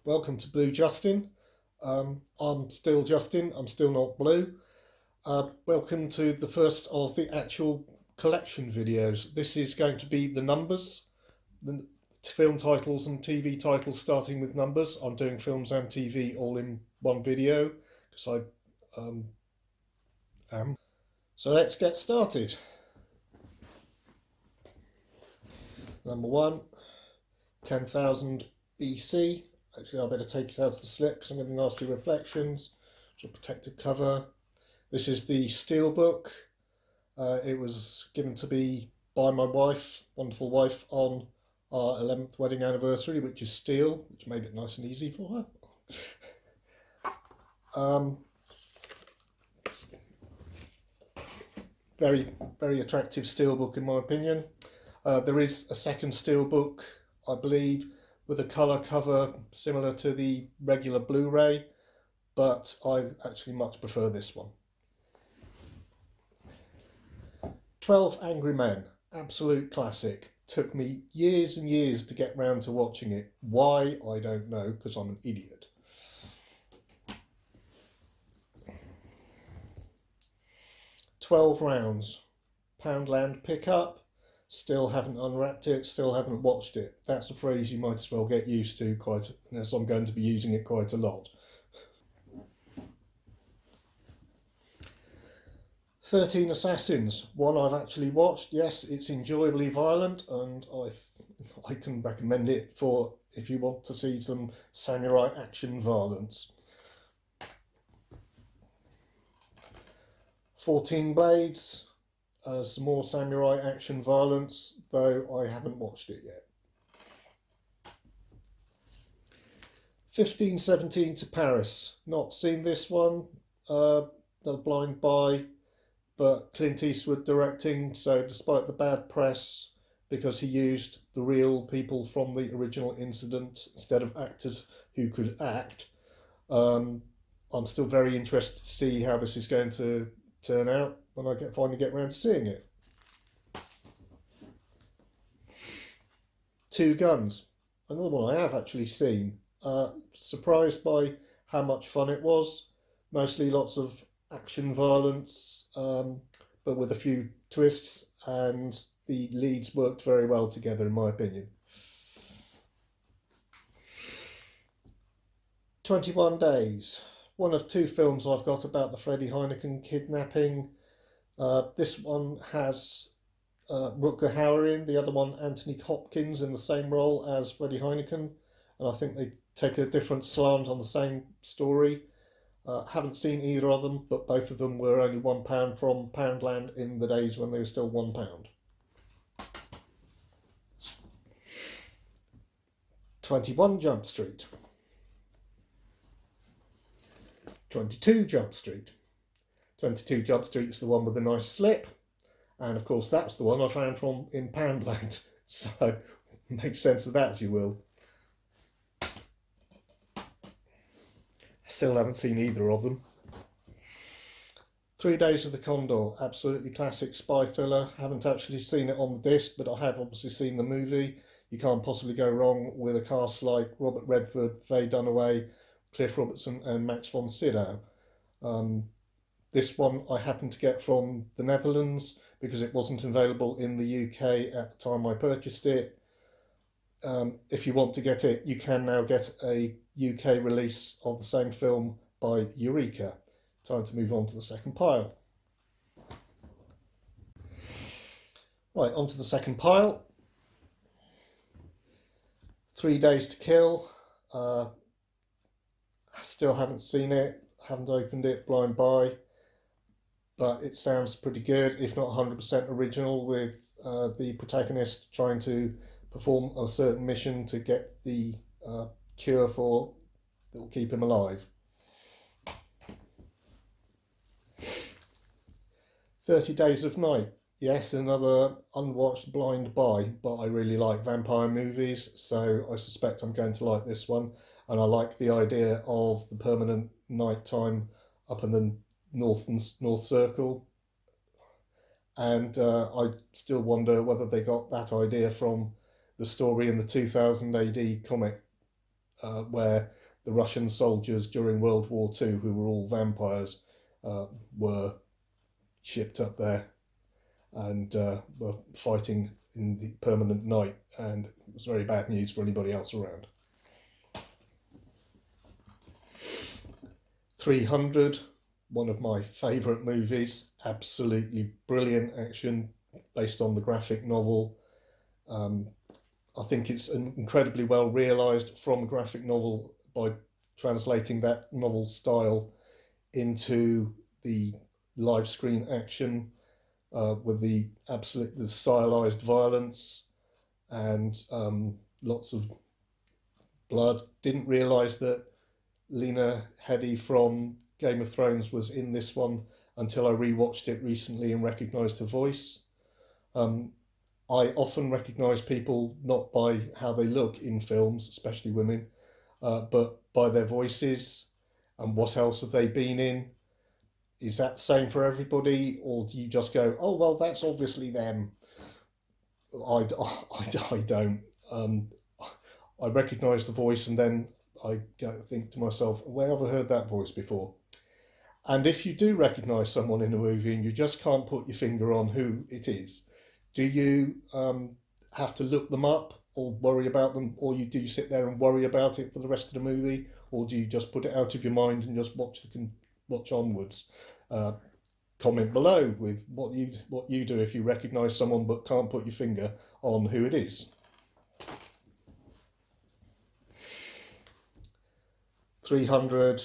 welcome to Blue Justin. I'm still Justin, I'm still not Blue. Welcome to the first of the actual collection videos. This is going to be the numbers, the film titles and TV titles starting with numbers. I'm doing films and TV all in one video because I am. So let's get started. Number 1, 10,000 BC. Actually, I better take it out of the slip because I'm getting nasty reflections. It's a protective cover. This is the steelbook. It was given to me by my wife, wonderful wife, on our 11th wedding anniversary, which is steel, which made it nice and easy for her. Very, very attractive steelbook in my opinion. There is a second steelbook, I believe, with a colour cover similar to the regular Blu-ray, but I actually much prefer this one. 12 Angry Men, absolute classic. Took me years and years to get round to watching it. Why, I don't know, because I'm an idiot. "12 Rounds", Poundland pickup. Still haven't unwrapped it, still haven't watched it. That's a phrase you might as well get used to, as I'm going to be using it quite a lot. 13 Assassins, one I've actually watched. Yes, it's enjoyably violent, and I can recommend it for if you want to see some samurai action violence. 14 Blades, some more samurai action violence, though I haven't watched it yet. 1517 to Paris, not seen this one. The blind buy, but Clint Eastwood directing, so despite the bad press, because he used the real people from the original incident instead of actors who could act, I'm still very interested to see how this is going to turn out when I finally get around to seeing it. 2 Guns, another one I have actually seen. Surprised by how much fun it was. Mostly lots of action violence, but with a few twists, and the leads worked very well together in my opinion. 21 Days, one of 2 films I've got about the Freddie Heineken kidnapping. This one has Rutger Hauer in, the other one Anthony Hopkins in the same role as Freddie Heineken, and I think they take a different slant on the same story. Haven't seen either of them, but both of them were only £1 from Poundland in the days when they were still £1. 21 Jump Street. 22 Jump Street. 22 Jump Street is the one with the nice slip, and of course that's the one I found from in Poundland, so make sense of that as you will. Still haven't seen either of them. 3 Days of the Condor, absolutely classic spy thriller. Haven't actually seen it on the disc, but I have obviously seen the movie. You can't possibly go wrong with a cast like Robert Redford, Faye Dunaway, Cliff Robertson and Max von Sydow. This one I happened to get from the Netherlands because it wasn't available in the UK at the time I purchased it. If you want to get it, you can now get a UK release of the same film by Eureka. Time to move on to the second pile. Right, on to the second pile. 3 Days to Kill. I still haven't seen it, haven't opened it, blind buy, but it sounds pretty good, if not 100% original, with the protagonist trying to perform a certain mission to get the cure for that will keep him alive. 30 Days of Night. Yes, another unwatched blind buy, but I really like vampire movies, so I suspect I'm going to like this one. And I like the idea of the permanent nighttime up in the North Circle. And I still wonder whether they got that idea from the story in the 2000 AD comic where the Russian soldiers during World War II, who were all vampires, were shipped up there and were fighting in the permanent night, and it was very bad news for anybody else around. 300, one of my favourite movies, absolutely brilliant action based on the graphic novel. I think it's incredibly well realised from a graphic novel by translating that novel style into the live screen action with the stylized violence and lots of blood. Didn't realise that Lena Headey from Game of Thrones was in this one until I rewatched it recently and recognised her voice. I often recognise people not by how they look in films, especially women, but by their voices and what else have they been in. Is that the same for everybody, or do you just go, oh, well, that's obviously them? I don't. I recognise the voice and then I think to myself, where have I heard that voice before? And if you do recognise someone in a movie and you just can't put your finger on who it is, do you have to look them up or worry about them, or do you sit there and worry about it for the rest of the movie, or do you just put it out of your mind and just watch onwards? Comment below with what you do if you recognise someone but can't put your finger on who it is. 300,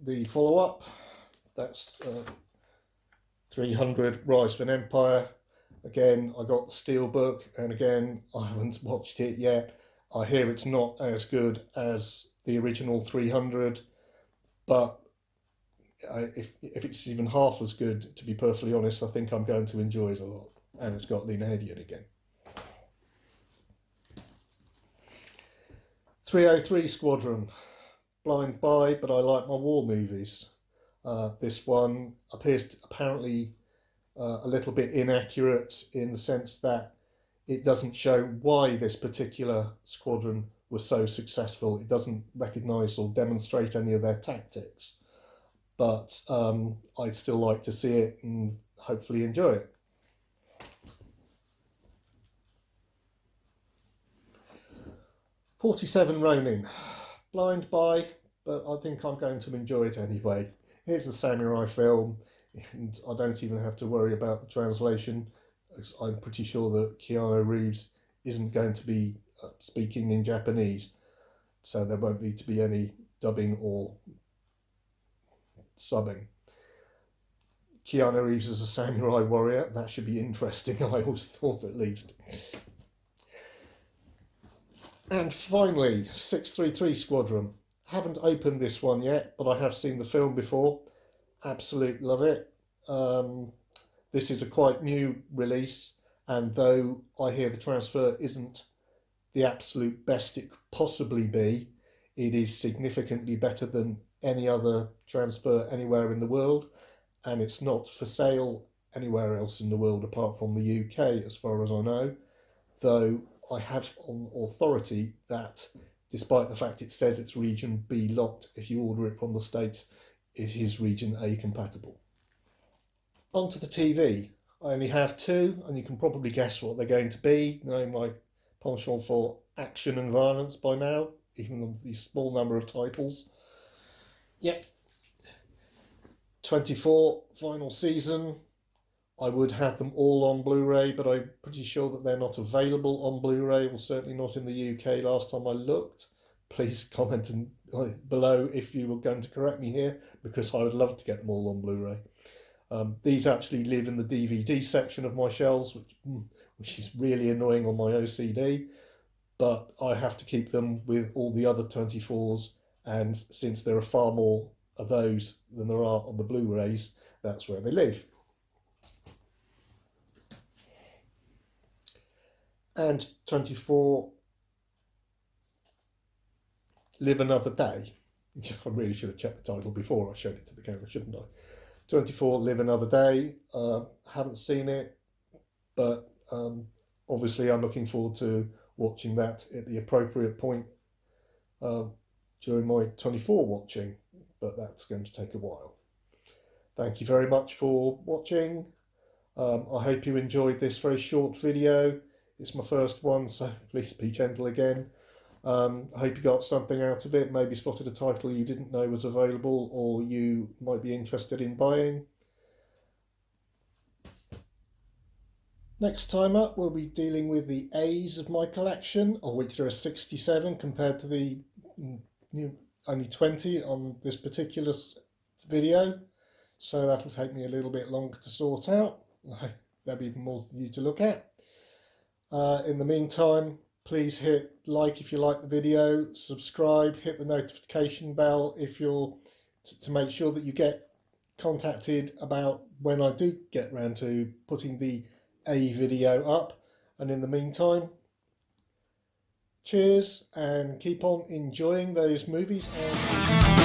the follow-up. That's 300 Rise of an Empire. Again, I got the Steelbook, and again, I haven't watched it yet. I hear it's not as good as the original 300, but if it's even half as good, to be perfectly honest, I think I'm going to enjoy it a lot. And it's got Lena Headey again. 303 Squadron. Blind buy, but I like my war movies. This one appears apparently a little bit inaccurate in the sense that it doesn't show why this particular squadron was so successful. It doesn't recognise or demonstrate any of their tactics. But I'd still like to see it and hopefully enjoy it. '47 Ronin. Blind buy, but I think I'm going to enjoy it anyway. Here's a samurai film, and I don't even have to worry about the translation. I'm pretty sure that Keanu Reeves isn't going to be speaking in Japanese, so there won't need to be any dubbing or subbing. Keanu Reeves as a samurai warrior, that should be interesting, I always thought at least. And finally, 633 Squadron. Haven't opened this one yet, but I have seen the film before. Absolutely love it. This is a quite new release, and though I hear the transfer isn't the absolute best it could possibly be, it is significantly better than any other transfer anywhere in the world, and it's not for sale anywhere else in the world apart from the UK as far as I know, though I have on authority that despite the fact it says it's region B locked, if you order it from the States, it is region A compatible. Onto the TV. I only have two, and you can probably guess what they're going to be, knowing my penchant for action and violence by now, even the small number of titles. Yep. 24, final season. I would have them all on Blu-ray, but I'm pretty sure that they're not available on Blu-ray, well, certainly not in the UK last time I looked. Please comment below if you were going to correct me here, because I would love to get them all on Blu-ray. These actually live in the DVD section of my shelves, which is really annoying on my OCD, but I have to keep them with all the other 24s, and since there are far more of those than there are on the Blu-rays, that's where they live. And 24 Live Another Day. I really should have checked the title before I showed it to the camera, shouldn't I? 24 Live Another Day. Haven't seen it, but obviously I'm looking forward to watching that at the appropriate point during my 24 watching, but that's going to take a while. Thank you very much for watching. I hope you enjoyed this very short video. It's my first one, so please be gentle again. I hope you got something out of it, maybe spotted a title you didn't know was available or you might be interested in buying. Next time up, we'll be dealing with the A's of my collection, of which there are 67 compared to the only 20 on this particular video. So that'll take me a little bit longer to sort out. There'll be even more for you to look at. In the meantime, please hit like if you like the video, subscribe, hit the notification bell if you're to make sure that you get contacted about when I do get round to putting the A video up. And in the meantime, cheers and keep on enjoying those movies and